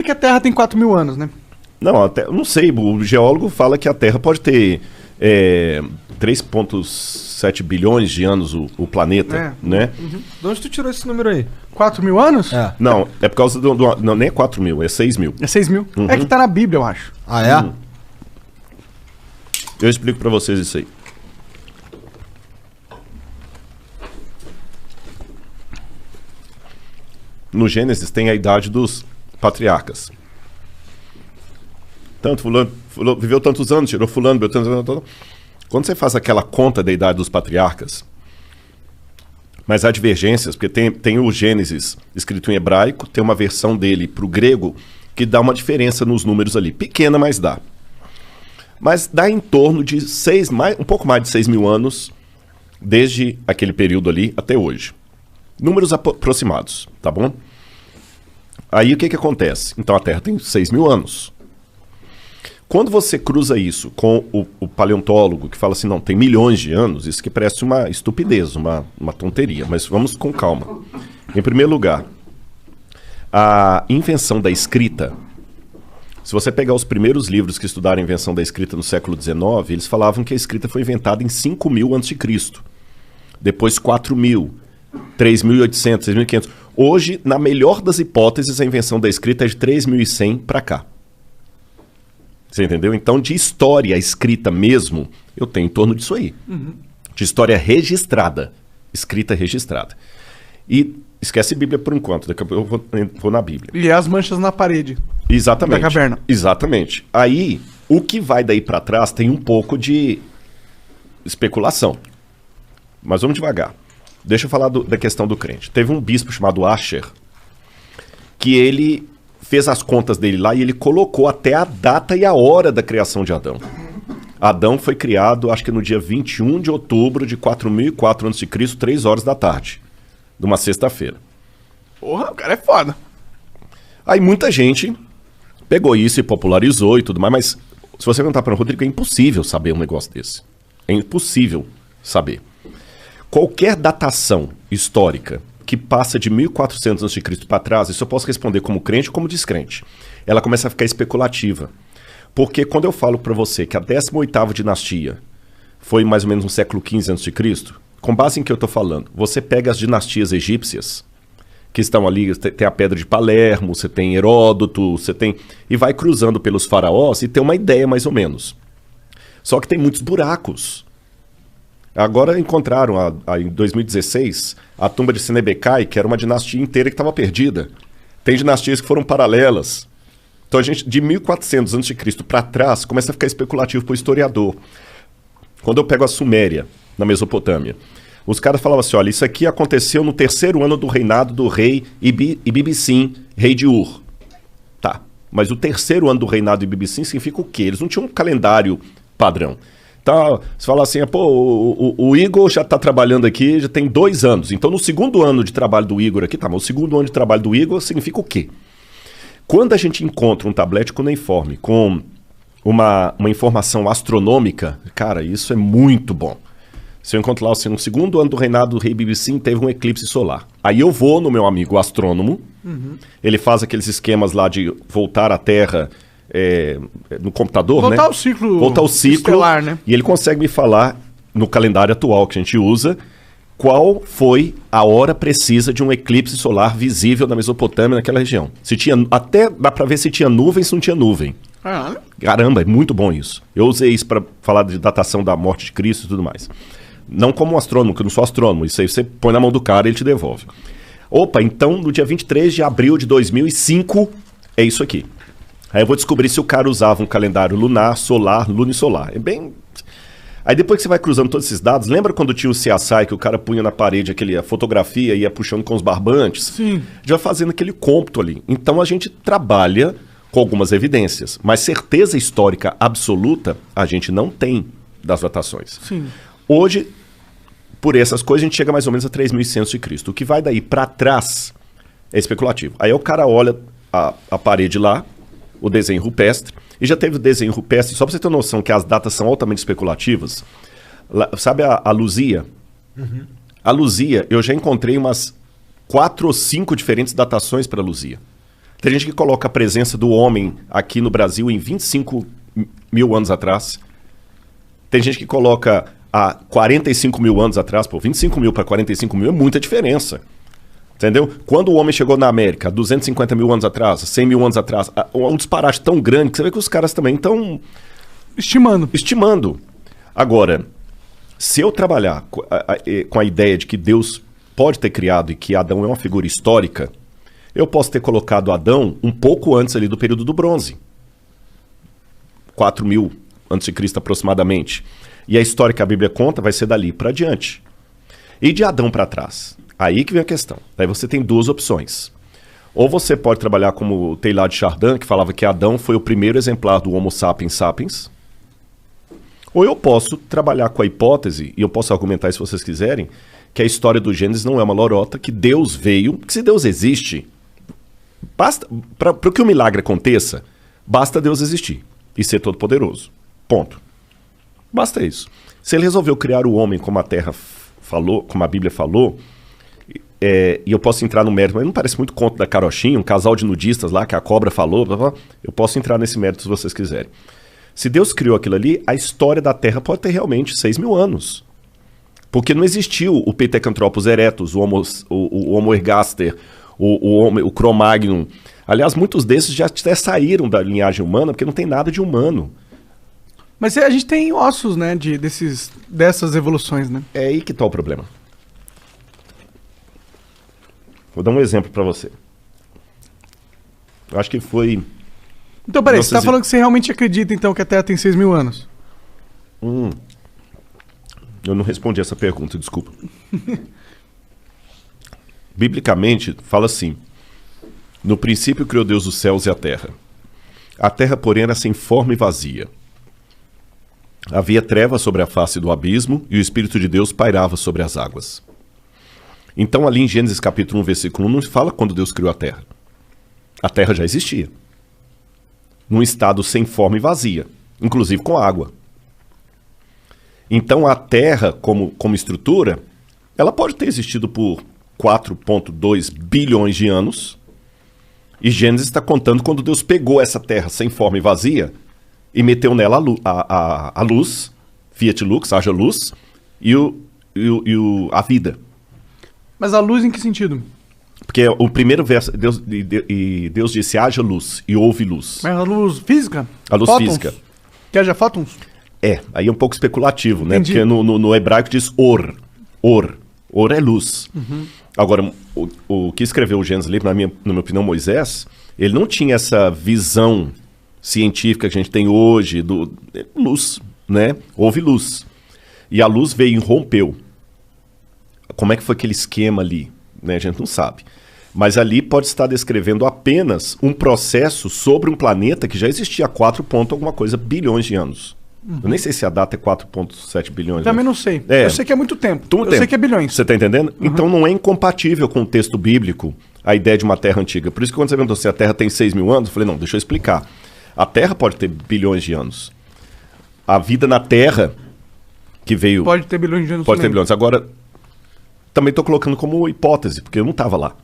Que a Terra tem 4 mil anos, né? Não, não sei, o geólogo fala que a Terra pode ter 3,7 bilhões de anos o planeta, né? Uhum. De onde tu tirou esse número aí? 4 mil anos? É. Não, é por causa não, nem é 4 mil, é 6 mil. É 6 mil. É que tá na Bíblia, eu acho. Ah, é? Eu explico pra vocês isso aí. No Gênesis tem a idade dos patriarcas. Tanto fulano viveu tantos anos, tirou fulano, viveu tantos anos. Quando você faz aquela conta da idade dos patriarcas, mas há divergências, porque tem o Gênesis escrito em hebraico, tem uma versão dele para o grego que dá uma diferença nos números ali. Pequena, mas dá. Mas dá em torno de um pouco mais de 6 mil anos, desde aquele período ali até hoje. Números aproximados, tá bom? Aí o que acontece? Então a Terra tem 6 mil anos. Quando você cruza isso com o paleontólogo que fala assim, não, tem milhões de anos, isso que parece uma estupidez, uma tonteria, mas vamos com calma. Em primeiro lugar, a invenção da escrita. Se você pegar os primeiros livros que estudaram a invenção da escrita no século XIX, eles falavam que a escrita foi inventada em 5.000 a.C. Depois 4.000, 3.800, 6.500. Hoje, na melhor das hipóteses, a invenção da escrita é de 3.100 para cá. Você entendeu? Então, de história escrita mesmo, eu tenho em torno disso aí. Uhum. De história registrada. Escrita registrada. E esquece a Bíblia por enquanto, daqui a pouco eu vou na Bíblia. E as manchas na parede. Exatamente. Da caverna. Exatamente. Aí, o que vai daí para trás tem um pouco de especulação. Mas vamos devagar. Deixa eu falar da questão do crente. Teve um bispo chamado Asher, que ele fez as contas dele lá e ele colocou até a data e a hora da criação de Adão. Adão foi criado, acho que no dia 21 de outubro de 4004 a.C., 3 horas da tarde, de uma sexta-feira. Porra, o cara é foda. Aí muita gente pegou isso e popularizou e tudo mais, mas se você perguntar para o Rodrigo, é impossível saber um negócio desse. É impossível saber. Qualquer datação histórica que passa de 1400 a.C. para trás, isso eu posso responder como crente ou como descrente. Ela começa a ficar especulativa. Porque quando eu falo para você que a 18ª dinastia foi mais ou menos no século XV a.C., com base em que eu estou falando, você pega as dinastias egípcias, que estão ali, tem a Pedra de Palermo, você tem Heródoto, você tem... E vai cruzando pelos faraós e tem uma ideia mais ou menos. Só que tem muitos buracos. Agora encontraram, em 2016, a tumba de Senebekai, que era uma dinastia inteira que estava perdida. Tem dinastias que foram paralelas. Então a gente, de 1400 a.C. para trás, começa a ficar especulativo para o historiador. Quando eu pego a Suméria, na Mesopotâmia, os caras falavam assim, olha, isso aqui aconteceu no 3º ano do reinado do rei Ibibissim, rei de Ur. Tá, mas o 3º ano do reinado de Ibibissim significa o quê? Eles não tinham um calendário padrão. Então, você fala assim, pô, o Igor já está trabalhando aqui, já tem 2 anos. Então, no 2º ano de trabalho do Igor aqui, tá, mas o 2º ano de trabalho do Igor significa o quê? Quando a gente encontra um tablete cuneiforme com uma informação astronômica, cara, isso é muito bom. Se eu encontro lá, assim, no 2º ano do reinado do rei Ibibissim, teve um eclipse solar. Aí eu vou no meu amigo astrônomo, ele faz aqueles esquemas lá de voltar à Terra... no computador, voltar né? Voltar ao ciclo estelar, né? E ele consegue me falar, no calendário atual que a gente usa, qual foi a hora precisa de um eclipse solar visível na Mesopotâmia, naquela região. Se tinha, até dá para ver se tinha nuvem, se não tinha nuvem. Caramba, é muito bom isso. Eu usei isso para falar de datação da morte de Cristo e tudo mais. Não como um astrônomo, que eu não sou astrônomo. Isso aí você põe na mão do cara e ele te devolve. Opa, então no dia 23 de abril de 2005, é isso aqui. Aí eu vou descobrir se o cara usava um calendário lunar, solar, lunisolar. É bem... Aí depois que você vai cruzando todos esses dados, lembra quando tinha o CSI que o cara punha na parede a fotografia e ia puxando com os barbantes? Sim. Já fazendo aquele cômputo ali. Então a gente trabalha com algumas evidências, mas certeza histórica absoluta a gente não tem das datações. Sim. Hoje, por essas coisas, a gente chega mais ou menos a 3100 a.C. O que vai daí para trás é especulativo. Aí o cara olha a parede lá, o desenho rupestre, e já teve o desenho rupestre, só para você ter noção que as datas são altamente especulativas. Sabe a Luzia? Uhum. A Luzia, eu já encontrei umas 4 ou 5 diferentes datações para a Luzia. Tem gente que coloca a presença do homem aqui no Brasil em 25 mil anos atrás. Tem gente que coloca há 45 mil anos atrás. Pô, 25 mil para 45 mil é muita diferença. Entendeu? Quando o homem chegou na América, 250 mil anos atrás, 100 mil anos atrás, um disparate tão grande que você vê que os caras também estão estimando. Agora, se eu trabalhar com a ideia de que Deus pode ter criado e que Adão é uma figura histórica, eu posso ter colocado Adão um pouco antes ali do período do bronze. 4.000 a.C. aproximadamente. E a história que a Bíblia conta vai ser dali para adiante. E de Adão para trás? Aí que vem a questão. Daí você tem duas opções. Ou você pode trabalhar como o Teilhard de Chardin, que falava que Adão foi o primeiro exemplar do Homo sapiens sapiens. Ou eu posso trabalhar com a hipótese, e eu posso argumentar se vocês quiserem, que a história do Gênesis não é uma lorota, que Deus veio, que se Deus existe, basta para que o milagre aconteça, basta Deus existir e ser todo-poderoso. Ponto. Basta isso. Se ele resolveu criar o homem como a Terra falou, como a Bíblia falou, e eu posso entrar no mérito, mas não parece muito conto da carochinha, um casal de nudistas lá que a cobra falou, blá, blá, eu posso entrar nesse mérito se vocês quiserem. Se Deus criou aquilo ali, a história da Terra pode ter realmente 6 mil anos. Porque não existiu o Pithecanthropus erectus, o Homo ergaster, o Cro-Magnon. Aliás, muitos desses já até saíram da linhagem humana, porque não tem nada de humano. Mas a gente tem ossos, né, dessas evoluções, né? É aí que está o problema. Vou dar um exemplo para você. Eu acho que foi... Então, peraí, você tá falando que você realmente acredita, então, que a Terra tem 6 mil anos? Eu não respondi essa pergunta, desculpa. Biblicamente, fala assim: no princípio criou Deus os céus e a terra. A terra, porém, era sem forma e vazia. Havia trevas sobre a face do abismo e o Espírito de Deus pairava sobre as águas. Então, ali em Gênesis capítulo 1, versículo 1, não fala quando Deus criou a terra. A terra já existia. Num estado sem forma e vazia, inclusive com água. Então a Terra, como estrutura, ela pode ter existido por 4,2 bilhões de anos, e Gênesis está contando quando Deus pegou essa Terra sem forma e vazia e meteu nela a luz, fiat lux, haja luz, e a vida. Mas a luz em que sentido? Porque o primeiro verso, Deus disse, haja luz, e houve luz. Mas a luz física? A luz fótons? física. Que haja fótons? Aí é um pouco especulativo, né? Entendi. Porque no hebraico diz or. Or é luz. Uhum. Agora, o que escreveu o Gênesis ali, na minha opinião, Moisés, ele não tinha essa visão científica que a gente tem hoje, luz, né? Houve luz. E a luz veio e rompeu. Como é que foi aquele esquema ali? Né? A gente não sabe. Mas ali pode estar descrevendo apenas um processo sobre um planeta que já existia há 4 alguma coisa bilhões de anos. Uhum. Eu nem sei se a data é 4,7 bilhões. Também não sei. Eu sei que é muito tempo. Sei que é bilhões. Você está entendendo? Uhum. Então não é incompatível com o texto bíblico a ideia de uma Terra antiga. Por isso que quando você perguntou se a Terra tem 6 mil anos, eu falei, não, deixa eu explicar. A Terra pode ter bilhões de anos. A vida na Terra que veio... Pode ter bilhões de anos. Pode ter bilhões. Agora, também estou colocando como hipótese, porque eu não estava lá.